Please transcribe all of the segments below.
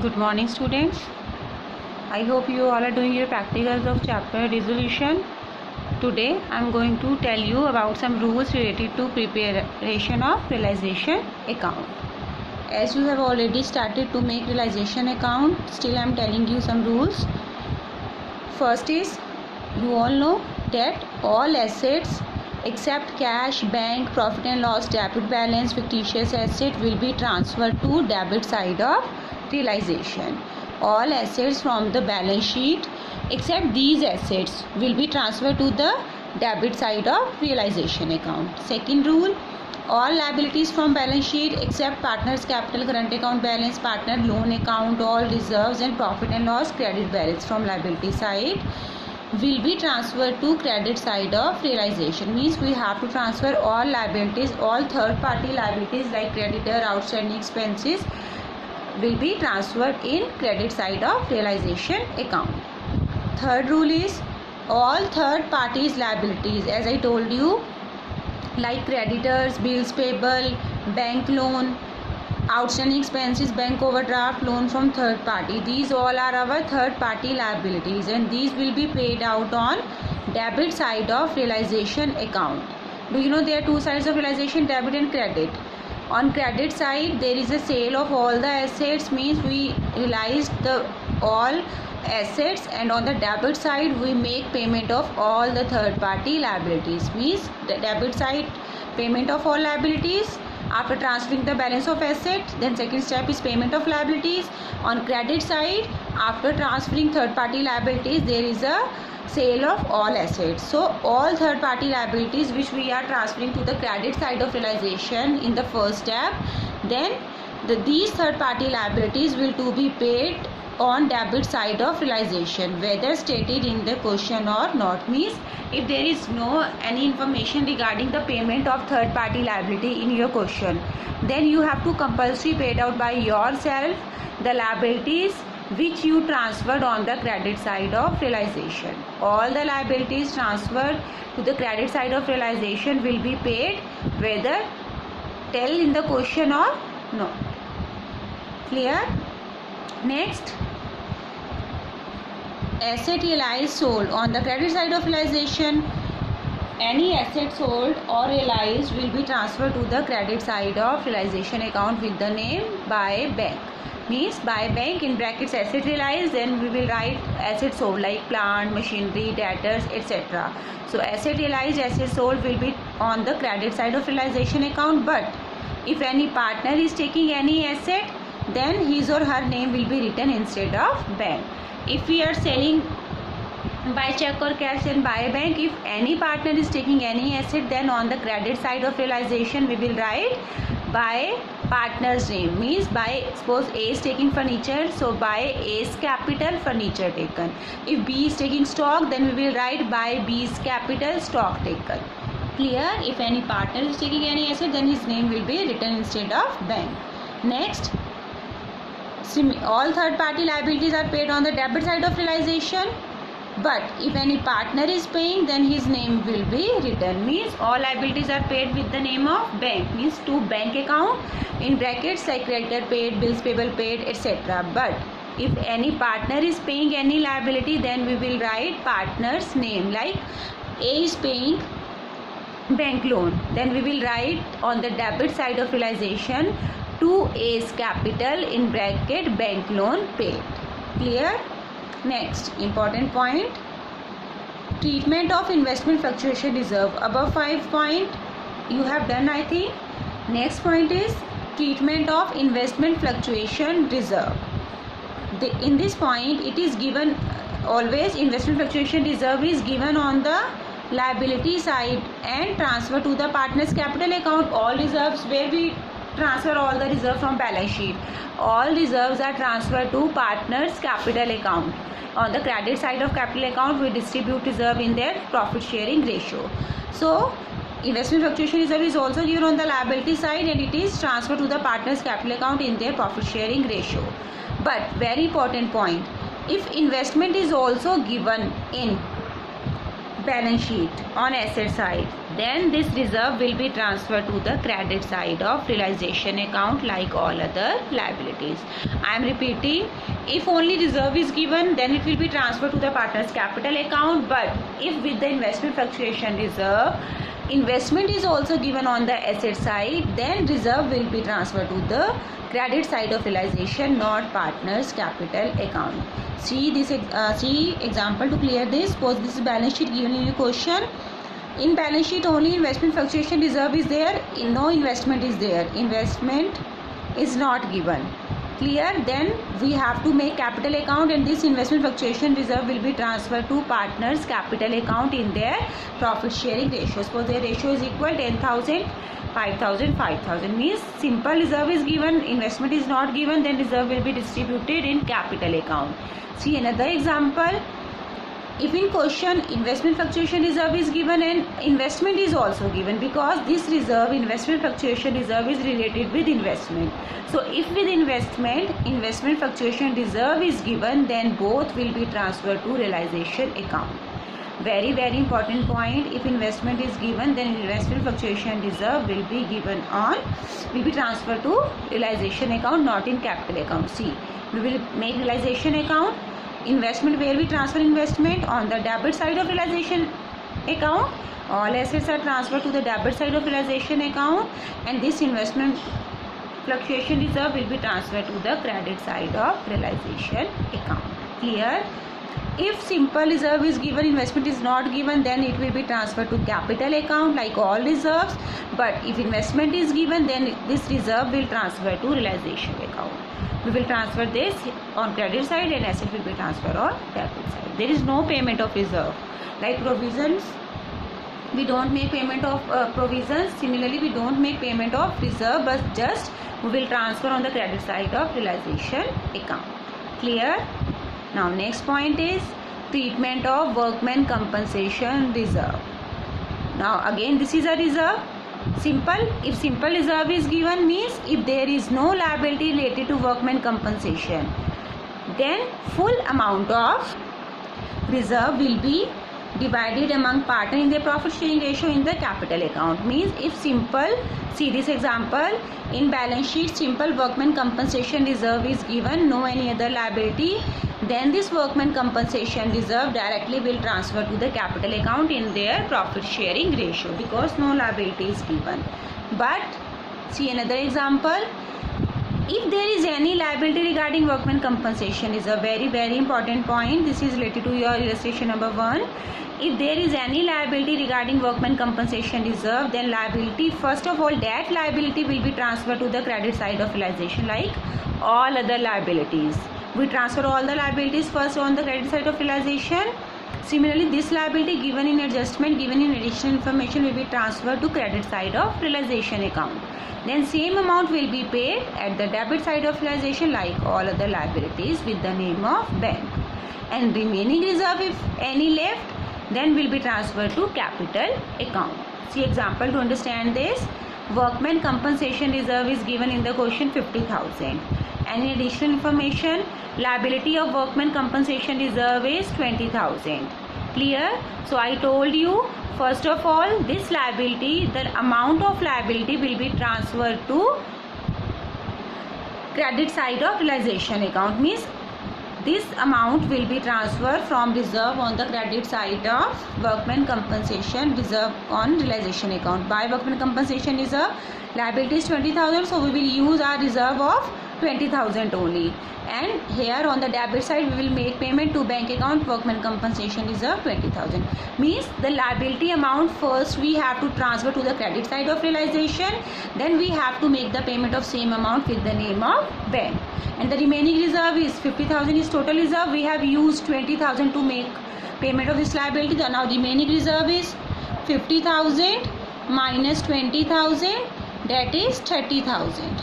Good morning, students. I hope you all are doing your practicals of chapter resolution. Today I am going to tell you about some rules related to preparation of realization account. As you have already started to make realization account, still I am telling you some rules. First is, you all know that all assets except cash, bank, profit and loss, debit balance, fictitious asset will be transferred to debit side of realization. All assets from the balance sheet except these assets will be transferred to the debit side of realization account. Second rule, all liabilities from balance sheet except partners capital, current account balance, partner loan account, all reserves and profit and loss credit balance from liability side will be transferred to credit side of realization. Means we have to transfer all liabilities, all third party liabilities like creditor, outstanding expenses will be transferred in credit side of realization account. Third rule is, all third parties liabilities, as I told you, like creditors, bills payable, bank loan, outstanding expenses, bank overdraft, loan from third party, these all are our third party liabilities and these will be paid out on debit side of realization account. Do you know there are two sides of realization, debit and credit? On credit side there is a sale of all the assets, means we realized the all assets, and on the debit side we make payment of all the third party liabilities. Means the debit side payment of all liabilities after transferring the balance of asset, then second step is payment of liabilities. On credit side, after transferring third party liabilities there is a sale of all assets. So all third party liabilities which we are transferring to the credit side of realization in the first step, then these third party liabilities will to be paid on debit side of realization, whether stated in the question or not. Means if there is no any information regarding the payment of third party liability in your question, then you have to compulsory paid out by yourself the liabilities which you transferred on the credit side of realization. All the liabilities transferred to the credit side of realization will be paid, whether tell in the question or not. Clear? Next, asset realized sold on the credit side of realization, any asset sold or realized will be transferred to the credit side of realization account with the name by bank. Means by bank in brackets asset realized, then we will write asset sold like plant, machinery, debtors, etc. So asset realized, asset sold will be on the credit side of realization account, but if any partner is taking any asset, then his or her name will be written instead of bank. If we are selling by check or cash and by bank, if any partner is taking any asset, then on the credit side of realization we will write by partner's name. Means by, suppose A is taking furniture, so by A's capital furniture taken. If B is taking stock, then we will write by B's capital stock taken. Clear? If any partner is taking any asset, then his name will be written instead of bank. Next, all third party liabilities are paid on the debit side of realization, but if any partner is paying, then his name will be written. Means all liabilities are paid with the name of bank, means to bank account in brackets like creditor paid, bills payable paid, etc. But if any partner is paying any liability, then we will write partner's name, like A is paying bank loan, then we will write on the debit side of realization to A's capital in bracket bank loan paid. Clear? Next important point, treatment of investment fluctuation reserve. Above 5 point you have done, I think. Next point is treatment of investment fluctuation reserve. In this point it is given, always investment fluctuation reserve is given on the liability side and transfer to the partner's capital account. All reserves, where we transfer all the reserves from balance sheet, all reserves are transferred to partner's capital account. On the credit side of capital account we distribute reserve in their profit sharing ratio. So investment fluctuation reserve is also given on the liability side and it is transferred to the partner's capital account in their profit sharing ratio. But very important point, if investment is also given in balance sheet on asset side, then this reserve will be transferred to the credit side of realization account like all other liabilities. I am repeating, if only reserve is given, then it will be transferred to the partner's capital account. But if with the investment fluctuation reserve, investment is also given on the asset side, then reserve will be transferred to the credit side of realization, not partner's capital account. See example to clear this. Suppose this is balance sheet given in your question. In balance sheet only investment fluctuation reserve is there, no investment is there, investment is not given. Clear? Then we have to make capital account, and this investment fluctuation reserve will be transferred to partners capital account in their profit sharing ratio. Suppose their ratio is equal 10,000, 5,000, 5,000, means simple reserve is given, investment is not given, then reserve will be distributed in capital account. See another example. If in question investment fluctuation reserve is given and investment is also given, because this reserve, investment fluctuation reserve, is related with investment. So if with investment fluctuation reserve is given, then both will be transferred to realization account. Very important point. If investment is given, then investment fluctuation reserve will be transferred to realization account, not in capital account. See, we will make realization account. Investment, where we transfer investment on the debit side of realization account, all assets are transferred to the debit side of realization account, and this investment fluctuation reserve will be transferred to the credit side of realization account. Clear? If simple reserve is given, investment is not given, then it will be transferred to capital account like all reserves. But if investment is given, then this reserve will transfer to realization account. We will transfer this on credit side and asset will be transferred on debit side. There is no payment of reserve. Like provisions, we don't make payment of provisions. Similarly, we don't make payment of reserve, but just we will transfer on the credit side of realization account. Clear? Now next point is treatment of workman compensation reserve. Now again this is a reserve. Simple. If simple reserve is given, means if there is no liability related to workman compensation, then full amount of reserve will be divided among partner in their profit sharing ratio in the capital account. Means if simple, see this example, in balance sheet simple workman compensation reserve is given, no any other liability, then this workman compensation reserve directly will transfer to the capital account in their profit sharing ratio, because no liability is given. But see another example. If there is any liability regarding workman compensation, is a very important point. This is related to your illustration number 1. If there is any liability regarding workman compensation reserve, then liability, first of all, that liability will be transferred to the credit side of realization like all other liabilities. We transfer all the liabilities first on the credit side of realization. Similarly, this liability given in adjustment, given in additional information, will be transferred to credit side of realization account. Then same amount will be paid at the debit side of realization like all other liabilities with the name of bank. And remaining reserve, if any left, then will be transferred to capital account. See example to understand this. Workman compensation reserve is given in the question 50,000. Any additional information, liability of workman compensation reserve is 20,000. Clear? So I told you, first of all, this liability, the amount of liability will be transferred to credit side of realization account. Means this amount will be transferred from reserve on the credit side of workman compensation reserve on realization account. By workman compensation reserve, liability is 20,000, so we will use our reserve of 20,000 only. And here on the debit side, we will make payment to bank account workman compensation reserve 20,000. Means the liability amount first we have to transfer to the credit side of realization, then we have to make the payment of same amount with the name of bank. And the remaining reserve is 50,000 is total reserve. We have used 20,000 to make payment of this liability. So now remaining reserve is 50,000 minus 20,000, that is 30,000.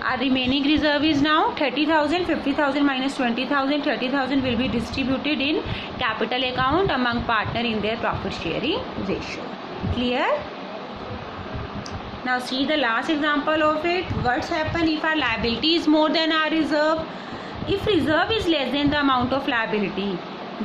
Our remaining reserve is now 30,000. 50,000 minus 20,000, 30,000 will be distributed in capital account among partner in their profit sharing ratio. Clear? Now see the last example of it. What's happen if our liability is more than our reserve? If reserve is less than the amount of liability,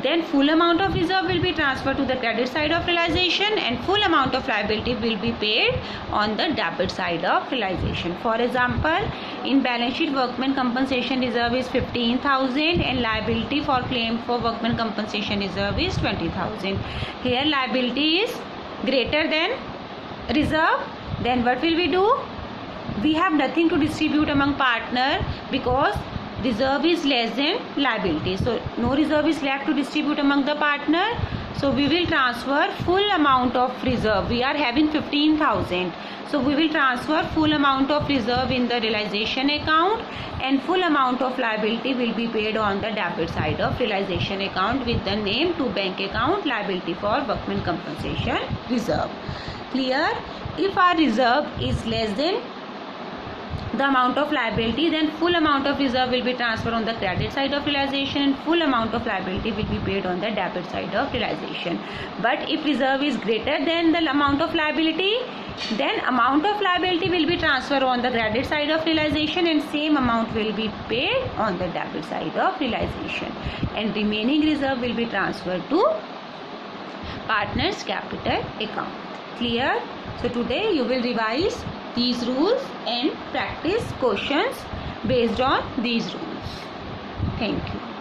then full amount of reserve will be transferred to the credit side of realization and full amount of liability will be paid on the debit side of realization. For example, in balance sheet workman compensation reserve is 15,000 and liability for claim for workman compensation reserve is 20,000. Here liability is greater than reserve, then what will we do? We have nothing to distribute among partner because reserve is less than liability, so no reserve is left to distribute among the partner. So we will transfer full amount of reserve. We are having 15,000, so we will transfer full amount of reserve in the realization account and full amount of liability will be paid on the debit side of realization account with the name to bank account liability for workman compensation reserve. Clear? If our reserve is less than the amount of liability, then full amount of reserve will be transferred on the credit side of realization and full amount of liability will be paid on the debit side of realization. But if reserve is greater than the amount of liability, then amount of liability will be transferred on the credit side of realization and same amount will be paid on the debit side of realization, and remaining reserve will be transferred to partner's capital account. Clear? So today you will revise these rules and practice questions based on these rules. Thank you.